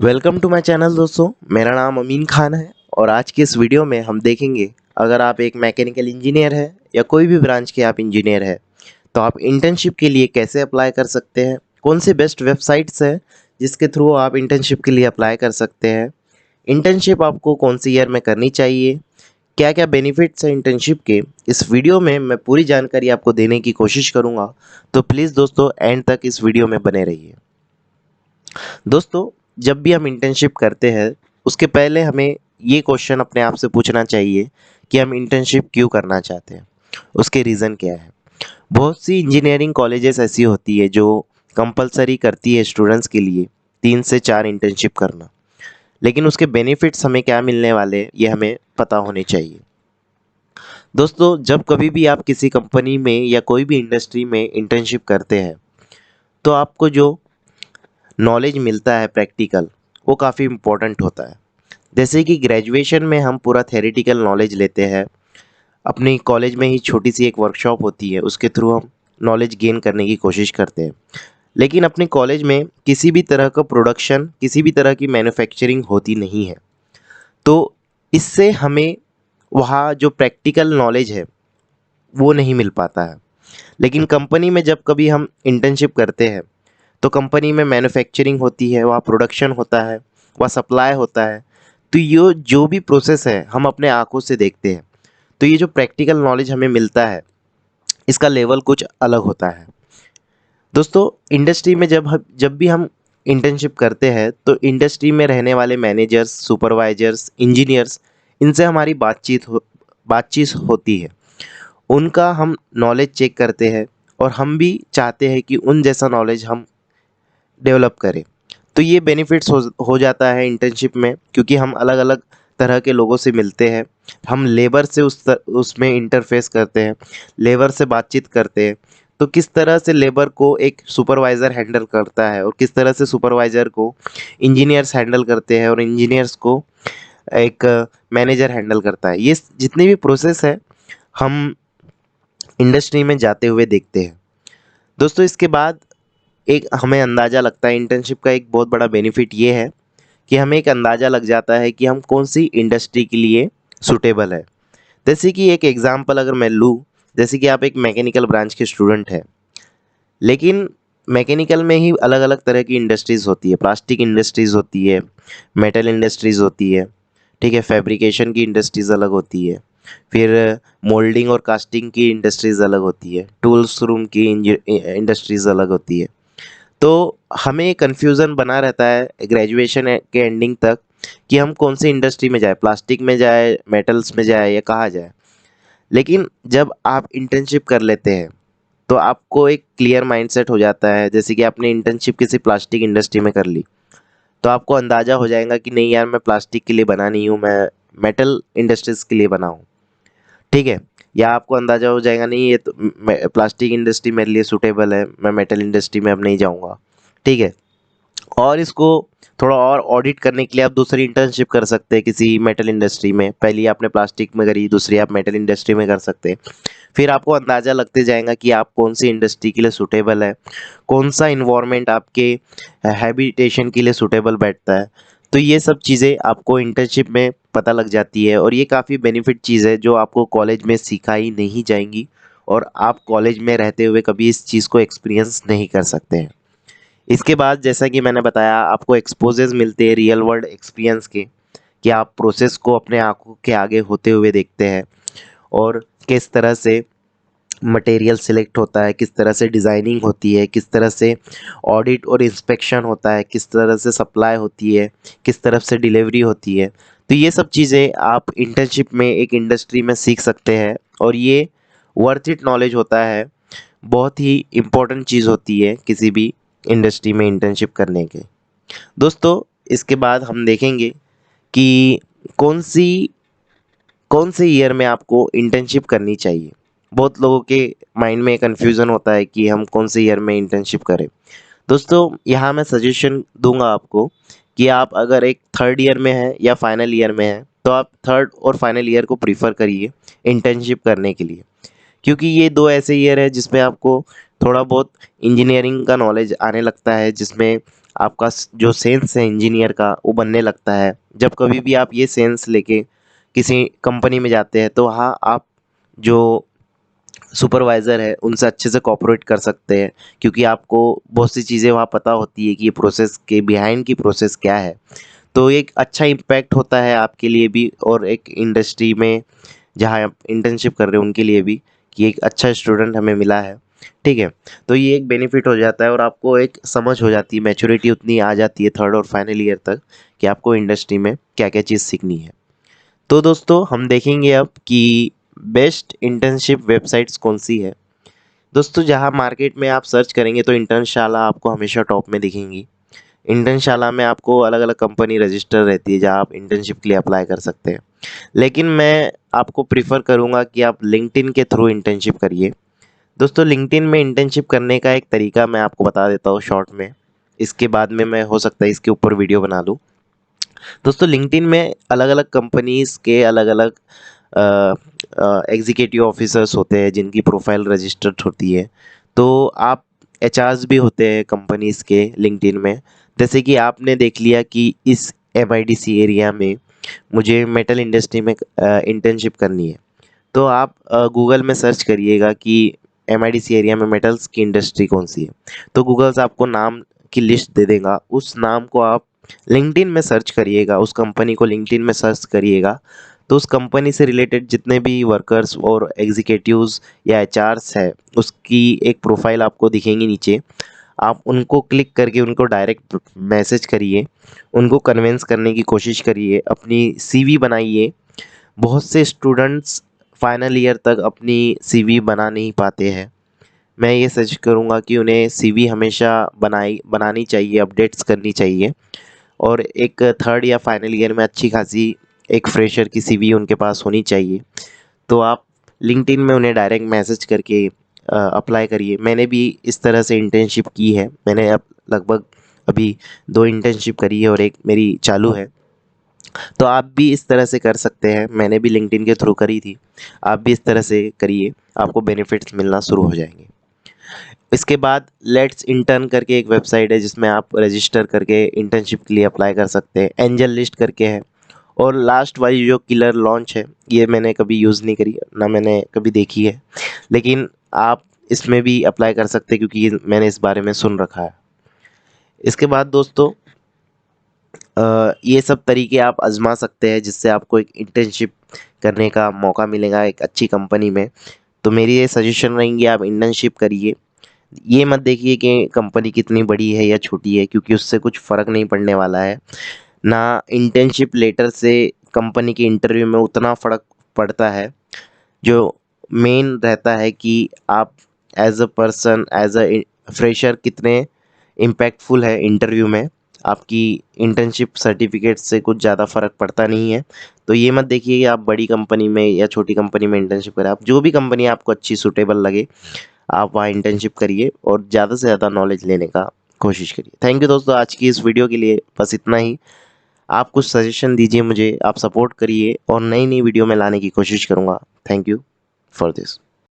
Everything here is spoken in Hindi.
वेलकम टू माय चैनल दोस्तों। मेरा नाम अमीन खान है और आज की इस वीडियो में हम देखेंगे अगर आप एक मैकेनिकल इंजीनियर है या कोई भी ब्रांच के आप इंजीनियर है तो आप इंटर्नशिप के लिए कैसे अप्लाई कर सकते हैं, कौन से बेस्ट वेबसाइट्स हैं जिसके थ्रू आप इंटर्नशिप के लिए अप्लाई कर सकते हैं, इंटर्नशिप आपको कौन सी ईयर में करनी चाहिए, क्या क्या बेनिफिट्स हैं इंटर्नशिप के। इस वीडियो में मैं पूरी जानकारी आपको देने की कोशिश करूँगा, तो प्लीज़ दोस्तों एंड तक इस वीडियो में बने रहिए। दोस्तों, जब भी हम इंटर्नशिप करते हैं उसके पहले हमें ये क्वेश्चन अपने आप से पूछना चाहिए कि हम इंटर्नशिप क्यों करना चाहते हैं, उसके रीज़न क्या है। बहुत सी इंजीनियरिंग कॉलेजेस ऐसी होती है जो कंपलसरी करती है स्टूडेंट्स के लिए 3 से 4 इंटर्नशिप करना, लेकिन उसके बेनिफिट्स हमें क्या मिलने वाले ये हमें पता होने चाहिए। दोस्तों, जब कभी भी आप किसी कंपनी में या कोई भी इंडस्ट्री में इंटर्नशिप करते हैं तो आपको जो नॉलेज मिलता है प्रैक्टिकल, वो काफ़ी इम्पोर्टेंट होता है। जैसे कि ग्रेजुएशन में हम पूरा थ्योरेटिकल नॉलेज लेते हैं, अपनी कॉलेज में ही छोटी सी एक वर्कशॉप होती है, उसके थ्रू हम नॉलेज गेन करने की कोशिश करते हैं। लेकिन अपने कॉलेज में किसी भी तरह का प्रोडक्शन, किसी भी तरह की मैन्युफैक्चरिंग होती नहीं है, तो इससे हमें वहाँ जो प्रैक्टिकल नॉलेज है वो नहीं मिल पाता है। लेकिन कंपनी में जब कभी हम इंटर्नशिप करते हैं तो कंपनी में मैन्युफैक्चरिंग होती है, वहाँ प्रोडक्शन होता है, वहाँ सप्लाई होता है, तो ये जो भी प्रोसेस है हम अपने आंखों से देखते हैं। तो ये जो प्रैक्टिकल नॉलेज हमें मिलता है इसका लेवल कुछ अलग होता है। दोस्तों, इंडस्ट्री में जब भी हम इंटर्नशिप करते हैं तो इंडस्ट्री में रहने वाले मैनेजर्स, सुपरवाइजर्स, इंजीनियर्स, इनसे हमारी बातचीत होती है। उनका हम नॉलेज चेक करते हैं और हम भी चाहते हैं कि उन जैसा नॉलेज हम डेवलप करें। तो ये बेनिफिट्स हो जाता है इंटर्नशिप में, क्योंकि हम अलग अलग तरह के लोगों से मिलते हैं, हम लेबर से उसमें इंटरफेस करते हैं, लेबर से बातचीत करते हैं। तो किस तरह से लेबर को एक सुपरवाइज़र हैंडल करता है और किस तरह से सुपरवाइज़र को इंजीनियर्स हैंडल करते हैं और इंजीनियर्स को एक मैनेजर हैंडल करता है, ये जितनी भी प्रोसेस है हम इंडस्ट्री में जाते हुए देखते हैं। दोस्तों, इसके बाद एक हमें अंदाज़ा लगता है, इंटर्नशिप का एक बहुत बड़ा बेनिफिट ये है कि हमें एक अंदाज़ा लग जाता है कि हम कौन सी इंडस्ट्री के लिए सूटेबल है। जैसे कि एक एग्ज़ाम्पल अगर मैं लूँ, जैसे कि आप एक मैकेनिकल ब्रांच के स्टूडेंट हैं, लेकिन मैकेनिकल में ही अलग अलग तरह की इंडस्ट्रीज़ होती है। प्लास्टिक इंडस्ट्रीज़ होती है, मेटल इंडस्ट्रीज़ होती है, ठीक है, फैब्रिकेशन की इंडस्ट्रीज़ अलग होती है, फिर मोल्डिंग और कास्टिंग की इंडस्ट्रीज़ अलग होती है, टूल्स रूम की इंडस्ट्रीज़ अलग होती है। तो हमें कन्फ्यूज़न बना रहता है ग्रेजुएशन के एंडिंग तक कि हम कौन सी इंडस्ट्री में जाए, प्लास्टिक में जाए, मेटल्स में जाए या कहाँ जाए। लेकिन जब आप इंटर्नशिप कर लेते हैं तो आपको एक क्लियर माइंडसेट हो जाता है। जैसे कि आपने इंटर्नशिप किसी प्लास्टिक इंडस्ट्री में कर ली तो आपको अंदाज़ा हो जाएगा कि नहीं यार, मैं प्लास्टिक के लिए बना नहीं हूँ, मैं मेटल इंडस्ट्रीज़ के लिए बना हूँ, ठीक है। या आपको अंदाज़ा हो जाएगा नहीं, ये तो प्लास्टिक इंडस्ट्री मेरे लिए सूटेबल है, मैं मेटल इंडस्ट्री में अब नहीं जाऊँगा, ठीक है। और इसको थोड़ा और ऑडिट करने के लिए आप दूसरी इंटर्नशिप कर सकते हैं किसी मेटल इंडस्ट्री में। पहली आपने प्लास्टिक में करी, दूसरी आप मेटल इंडस्ट्री में कर सकते हैं। फिर आपको अंदाज़ा लगते जाएगा कि आप कौन सी इंडस्ट्री के लिए सूटेबल है, कौन सा इन्वायरमेंट आपके हैबिटेशन के लिए सूटेबल बैठता है। तो ये सब चीज़ें आपको इंटर्नशिप में पता लग जाती है और ये काफ़ी बेनिफिट चीज़ है जो आपको कॉलेज में सिखाई नहीं जाएंगी और आप कॉलेज में रहते हुए कभी इस चीज़ को एक्सपीरियंस नहीं कर सकते हैं। इसके बाद जैसा कि मैंने बताया, आपको एक्सपोजेस मिलते हैं रियल वर्ल्ड एक्सपीरियंस के, कि आप प्रोसेस को अपने आंखों के आगे होते हुए देखते हैं और किस तरह से मटेरियल सिलेक्ट होता है, किस तरह से डिज़ाइनिंग होती है, किस तरह से ऑडिट और इंस्पेक्शन होता है, किस तरह से सप्लाई होती है, किस तरफ से डिलीवरी होती है। तो ये सब चीज़ें आप इंटर्नशिप में एक इंडस्ट्री में सीख सकते हैं और ये वर्थ इट नॉलेज होता है, बहुत ही इम्पोर्टेंट चीज़ होती है किसी भी इंडस्ट्री में इंटर्नशिप करने के। दोस्तों, इसके बाद हम देखेंगे कि कौन सी कौन से ईयर में आपको इंटर्नशिप करनी चाहिए। बहुत लोगों के माइंड में कन्फ्यूज़न होता है कि हम कौन से ईयर में इंटर्नशिप करें। दोस्तों, यहाँ मैं सजेशन दूंगा आपको कि आप अगर एक थर्ड ईयर में हैं या फाइनल ईयर में हैं तो आप थर्ड और फाइनल ईयर को प्रीफर करिए इंटर्नशिप करने के लिए, क्योंकि ये दो ऐसे ईयर है जिसमें आपको थोड़ा बहुत इंजीनियरिंग का नॉलेज आने लगता है, जिसमें आपका जो सेंस है इंजीनियर का वो बनने लगता है। जब कभी भी आप ये सेंस लेके किसी कंपनी में जाते हैं तो हाँ, आप जो सुपरवाइज़र है उनसे अच्छे से कोऑपरेट कर सकते हैं, क्योंकि आपको बहुत सी चीज़ें वहाँ पता होती है कि ये प्रोसेस के बिहाइंड की प्रोसेस क्या है। तो एक अच्छा इम्पैक्ट होता है आपके लिए भी, और एक इंडस्ट्री में जहाँ आप इंटर्नशिप कर रहे हो उनके लिए भी, कि एक अच्छा स्टूडेंट हमें मिला है। ठीक है, तो ये एक बेनिफिट हो जाता है, और आपको एक समझ हो जाती है, मैच्योरिटी उतनी आ जाती है थर्ड और फाइनल ईयर तक कि आपको इंडस्ट्री में क्या क्या चीज़ सीखनी है। तो दोस्तों हम देखेंगे अब कि बेस्ट इंटर्नशिप वेबसाइट्स कौन सी है। दोस्तों जहाँ मार्केट में आप सर्च करेंगे तो इंटर्नशाला आपको हमेशा टॉप में दिखेंगी। इंटर्नशाला में आपको अलग अलग कंपनी रजिस्टर रहती है जहाँ आप इंटर्नशिप के लिए अप्लाई कर सकते हैं। लेकिन मैं आपको प्रीफर करूँगा कि आप लिंक्डइन के थ्रू इंटर्नशिप करिए। दोस्तों लिंक्डइन में इंटर्नशिप करने का एक तरीका मैं आपको बता देता हूँ शॉर्ट में। इसके बाद में मैं हो सकता है इसके ऊपर वीडियो बना लूँ। दोस्तों लिंक्डइन में अलग अलग कंपनीज़ के अलग अलग एग्जीक्यूटिव ऑफिसर्स होते हैं जिनकी प्रोफाइल रजिस्टर्ड होती है। तो आप एचआर्स भी होते हैं कंपनीज़ के लिंक्डइन में। जैसे कि आपने देख लिया कि इस एमआईडीसी एरिया में मुझे मेटल इंडस्ट्री में इंटर्नशिप करनी है, तो आप गूगल में सर्च करिएगा कि एमआईडीसी एरिया में मेटल्स की इंडस्ट्री कौन सी है। तो गूगल से आपको नाम की लिस्ट दे देगा, उस नाम को आप लिंक्डइन में सर्च करिएगा, उस कंपनी को लिंक्डइन में सर्च करिएगा। तो उस कंपनी से रिलेटेड जितने भी वर्कर्स और एग्जीक्यूटिव्स या एचआर्स है उसकी एक प्रोफाइल आपको दिखेंगी नीचे। आप उनको क्लिक करके उनको डायरेक्ट मैसेज करिए, उनको कन्विंस करने की कोशिश करिए, अपनी सीवी बनाइए। बहुत से स्टूडेंट्स फाइनल ईयर तक अपनी सीवी बना नहीं पाते हैं। मैं ये सजेस्ट करूँगा कि उन्हें सीवी हमेशा बनानी चाहिए, अपडेट्स करनी चाहिए, और एक थर्ड या फाइनल ईयर में अच्छी खासी एक फ्रेशर की सीवी उनके पास होनी चाहिए। तो आप लिंक्डइन में उन्हें डायरेक्ट मैसेज करके अप्लाई करिए। मैंने भी इस तरह से इंटर्नशिप की है। मैंने अब लगभग अभी 2 इंटर्नशिप करी है और एक मेरी चालू है। तो आप भी इस तरह से कर सकते हैं। मैंने भी लिंक्डइन के थ्रू करी थी। आप भी इस तरह से करिए, आपको बेनिफिट्स मिलना शुरू हो जाएंगे। इसके बाद लेट्स इंटर्न करके एक वेबसाइट है जिसमें आप रजिस्टर करके इंटर्नशिप के लिए अप्लाई कर सकते हैं। एंजल लिस्ट करके है। और लास्ट वाली जो किलर लॉन्च है ये मैंने कभी यूज़ नहीं करी, ना मैंने कभी देखी है, लेकिन आप इसमें भी अप्लाई कर सकते हैं क्योंकि मैंने इस बारे में सुन रखा है। इसके बाद दोस्तों ये सब तरीके आप आजमा सकते हैं जिससे आपको एक इंटर्नशिप करने का मौका मिलेगा एक अच्छी कंपनी में। तो मेरी ये सजेशन रहेंगी, आप इंटर्नशिप करिए। ये मत देखिए कि कंपनी कितनी बड़ी है या छोटी है, क्योंकि उससे कुछ फ़र्क नहीं पड़ने वाला है। ना इंटर्नशिप लेटर से कंपनी के इंटरव्यू में उतना फ़र्क पड़ता है। जो मेन रहता है कि आप as a person, as a fresher कितने इम्पैक्टफुल है इंटरव्यू में। आपकी इंटर्नशिप सर्टिफिकेट से कुछ ज़्यादा फ़र्क पड़ता नहीं है। तो ये मत देखिए कि आप बड़ी कंपनी में या छोटी कंपनी में इंटर्नशिप करें। आप जो भी कंपनी आपको अच्छी सूटेबल लगे आप वहाँ इंटर्नशिप करिए और ज़्यादा से ज़्यादा नॉलेज लेने का कोशिश करिए। थैंक यू दोस्तों, आज की इस वीडियो के लिए बस इतना ही। आप कुछ सजेशन दीजिए मुझे, आप सपोर्ट करिए और नई नई वीडियो में लाने की कोशिश करूँगा। Thank you for this.